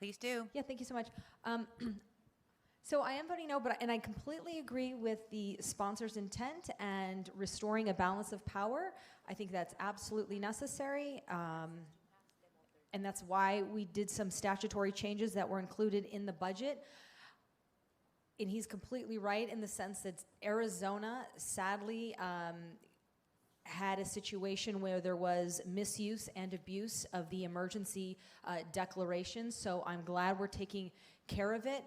Please do. Yeah, thank you so much. So I am voting no, and I completely agree with the sponsor's intent and restoring a balance of power. I think that's absolutely necessary. And that's why we did some statutory changes that were included in the budget. And he's completely right in the sense that Arizona, sadly, had a situation where there was misuse and abuse of the emergency declaration. So I'm glad we're taking care of it.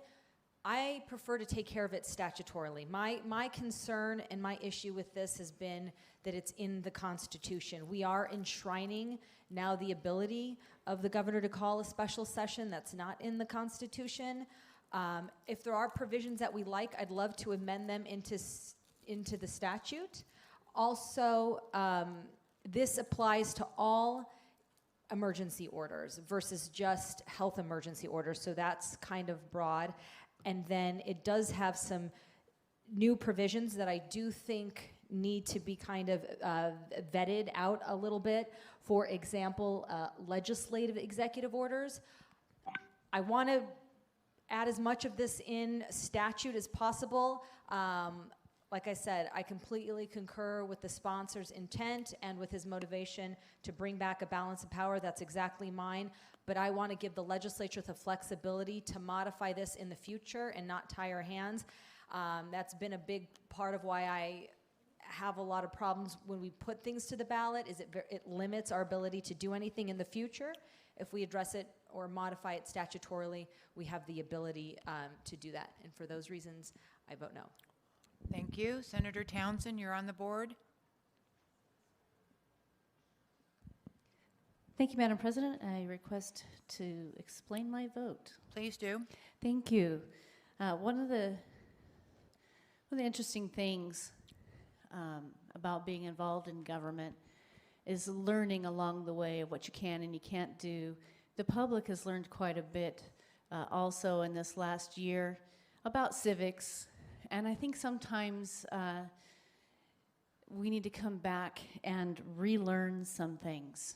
I prefer to take care of it statutorily. My concern and my issue with this has been that it's in the Constitution. We are enshrining now the ability of the governor to call a special session. That's not in the Constitution. If there are provisions that we like, I'd love to amend them into the statute. Also, this applies to all emergency orders versus just health emergency orders, so that's kind of broad. And then it does have some new provisions that I do think need to be kind of vetted out a little bit. For example, legislative executive orders. I want to add as much of this in statute as possible. Like I said, I completely concur with the sponsor's intent and with his motivation to bring back a balance of power. That's exactly mine. But I want to give the legislature the flexibility to modify this in the future and not tie our hands. That's been a big part of why I have a lot of problems when we put things to the ballot, is it limits our ability to do anything in the future. If we address it or modify it statutorily, we have the ability to do that. And for those reasons, I vote no. Thank you. Senator Townsend, you're on the board. Thank you, Madam President. I request to explain my vote. Please do. Thank you. One of the interesting things about being involved in government is learning along the way of what you can and you can't do. The public has learned quite a bit also in this last year about civics, and I think sometimes we need to come back and relearn some things.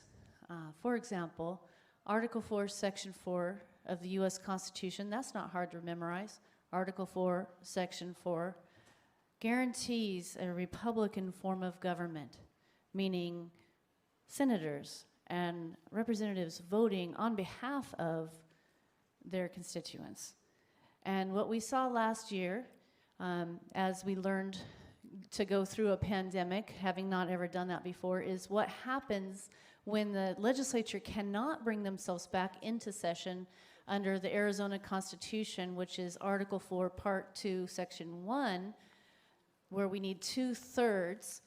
For example, Article 4, Section 4 of the U.S. Constitution, that's not hard to memorize. Article 4, Section 4, guarantees a Republican form of government, meaning senators and representatives voting on behalf of their constituents. And what we saw last year, as we learned to go through a pandemic, having not ever done that before, is what happens when the legislature cannot bring themselves back into session under the Arizona Constitution, which is Article 4, Part 2, Section 1, where we need 2/3.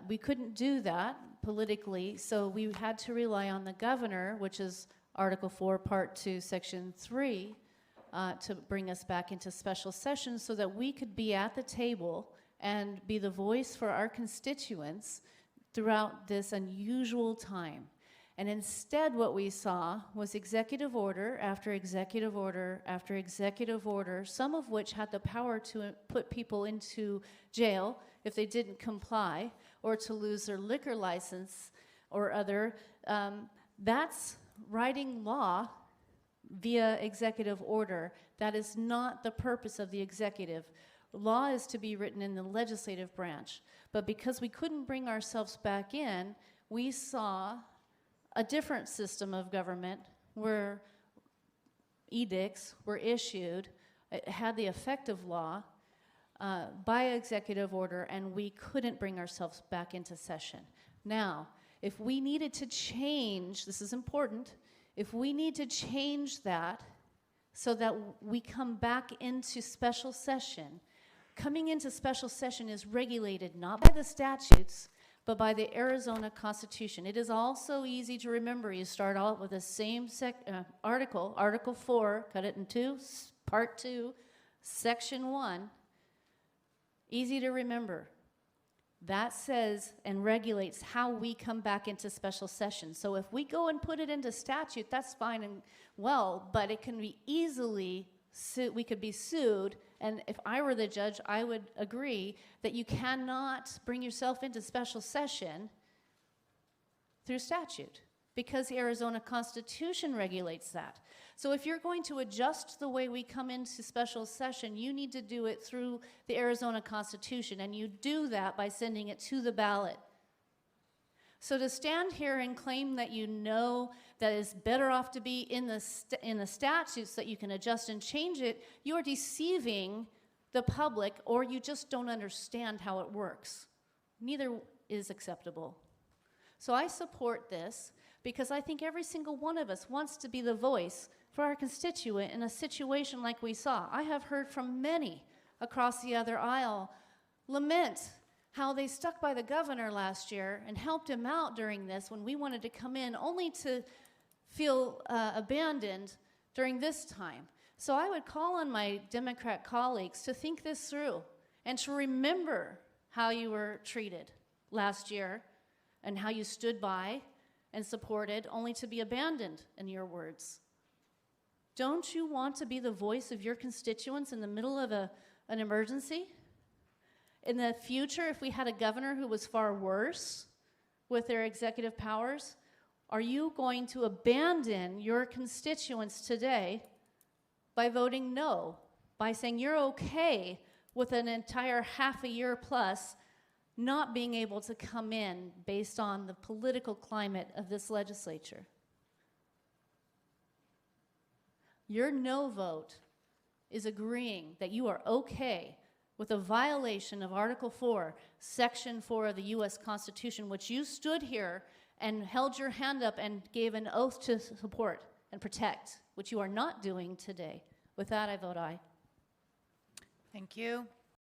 We couldn't do that politically, so we had to rely on the governor, which is Article 4, Part 2, Section 3, to bring us back into special session so that we could be at the table and be the voice for our constituents throughout this unusual time. And instead what we saw was executive order after executive order after executive order, some of which had the power to put people into jail if they didn't comply or to lose their liquor license or other. That's writing law via executive order. That is not the purpose of the executive. Law is to be written in the legislative branch. But because we couldn't bring ourselves back in, we saw a different system of government where edicts were issued, it had the effect of law by executive order, and we couldn't bring ourselves back into session. Now, if we needed to change, this is important, if we need to change that so that we come back into special session, coming into special session is regulated not by the statutes, but by the Arizona Constitution. It is also easy to remember. You start out with the same article, Article 4, cut it in two, Part 2, Section 1. Easy to remember. That says and regulates how we come back into special session. So if we go and put it into statute, that's fine and well, but it can be easily we could be sued, and if I were the judge, I would agree that you cannot bring yourself into special session through statute because the Arizona Constitution regulates that. So if you're going to adjust the way we come into special session, you need to do it through the Arizona Constitution, and you do that by sending it to the ballot. So to stand here and claim that you know that it's better off to be in the statutes that you can adjust and change it, you are deceiving the public, or you just don't understand how it works. Neither is acceptable. So I support this because I think every single one of us wants to be the voice for our constituent in a situation like we saw. I have heard from many across the other aisle lament how they stuck by the governor last year and helped him out during this when we wanted to come in, only to feel abandoned during this time. So I would call on my Democrat colleagues to think this through and to remember how you were treated last year and how you stood by and supported, only to be abandoned, in your words. Don't you want to be the voice of your constituents in the middle of an emergency? In the future, if we had a governor who was far worse with their executive powers, are you going to abandon your constituents today by voting no, by saying you're okay with an entire half a year plus not being able to come in based on the political climate of this legislature? Your no vote is agreeing that you are okay with a violation of Article 4, Section 4 of the U.S. Constitution, which you stood here and held your hand up and gave an oath to support and protect, which you are not doing today. With that, I vote aye. Thank you.